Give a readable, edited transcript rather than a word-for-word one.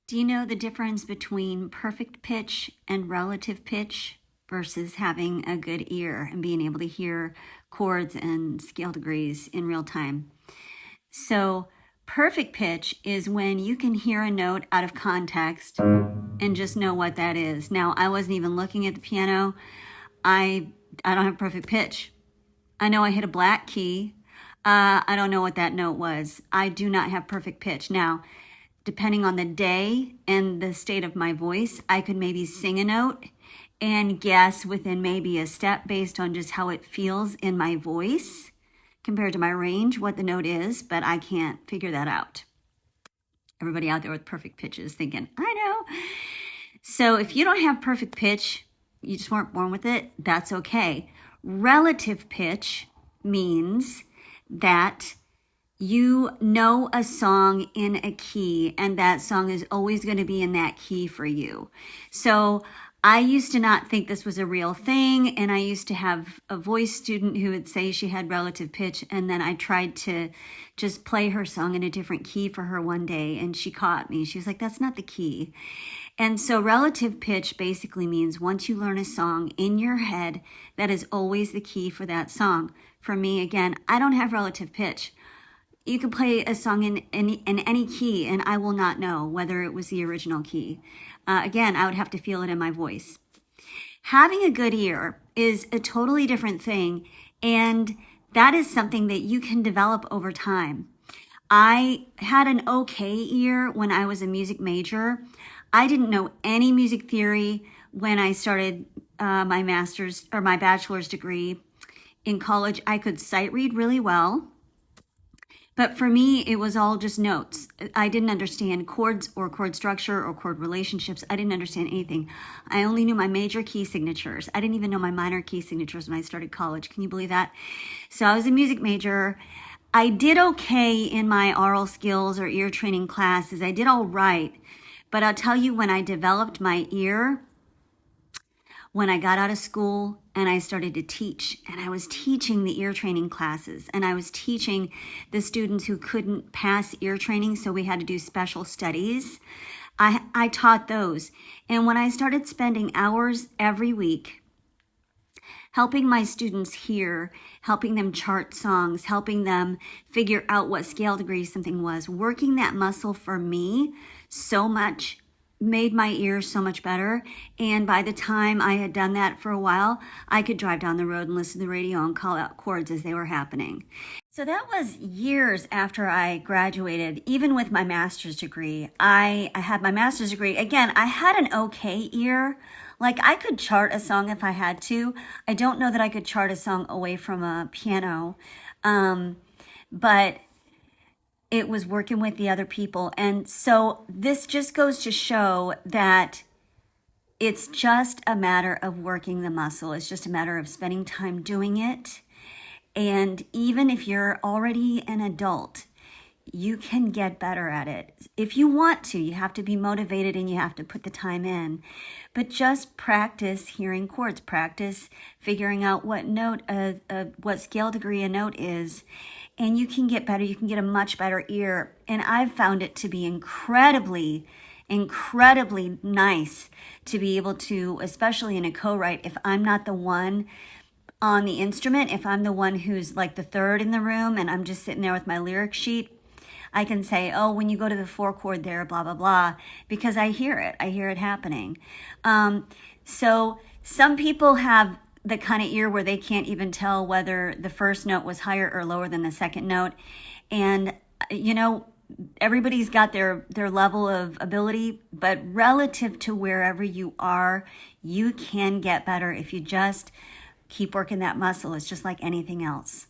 Do you know the difference between perfect pitch and relative pitch versus having a good ear and being able to hear chords and scale degrees in real time? So, perfect pitch is when you can hear a note out of context and just know what that is. Now, I wasn't even looking at the piano. I don't have perfect pitch. I know I hit a black key. I don't know what that note was. I do not have perfect pitch. Now, depending on the day and the state of my voice, I could maybe sing a note and guess within maybe a step based on just how it feels in my voice compared to my range what the note is, but I can't figure that out. Everybody out there with perfect pitch is thinking, I know. So if you don't have perfect pitch, you just weren't born with it, that's okay. Relative pitch means that you know a song in a key and that song is always going to be in that key for you. So I used to not think this was a real thing, and I used to have a voice student who would say she had relative pitch, and then I tried to just play her song in a different key for her one day, and she caught me. She was like, that's not the key. And so relative pitch basically means once you learn a song in your head, that is always the key for that song. For me, again, I don't have relative pitch. You can play a song in any key and I will not know whether it was the original key. Again, I would have to feel it in my voice. Having a good ear is a totally different thing, and that is something that you can develop over time. I had an okay ear when I was a music major. I didn't know any music theory when I started my master's or my bachelor's degree. In college, I could sight read really well. But for me, it was all just notes. I didn't understand chords or chord structure or chord relationships. I didn't understand anything. I only knew my major key signatures. I didn't even know my minor key signatures when I started college. Can you believe that? So I was a music major. I did okay in my aural skills or ear training classes. I did all right. But I'll tell you, when I developed my ear, when I got out of school and I started to teach, and I was teaching the ear training classes, and I was teaching the students who couldn't pass ear training, so we had to do special studies. I taught those. And when I started spending hours every week helping my students hear, helping them chart songs, helping them figure out what scale degree something was, working that muscle for me so much made my ears so much better. And by the time I had done that for a while, I could drive down the road and listen to the radio and call out chords as they were happening. So that was years after I graduated. Even with my master's degree, I had my master's degree. Again, I had an okay ear. Like, I could chart a song if I had to. I don't know that I could chart a song away from a piano. But it was working with the other people. And so this just goes to show that it's just a matter of working the muscle. It's just a matter of spending time doing it. And even if you're already an adult, you can get better at it. If you want to, you have to be motivated and you have to put the time in. But just practice hearing chords, practice figuring out what note, what scale degree a note is, and you can get better. You can get a much better ear. And I've found it to be incredibly nice to be able to, especially in a co-write, if I'm not the one on the instrument, if I'm the one who's like the third in the room and I'm just sitting there with my lyric sheet, I can say, oh, when you go to the 4 chord there, blah, blah, blah, because I hear it happening. So some people have the kind of ear where they can't even tell whether the first note was higher or lower than the second note. And, everybody's got their level of ability, but relative to wherever you are, you can get better if you just keep working that muscle. It's just like anything else.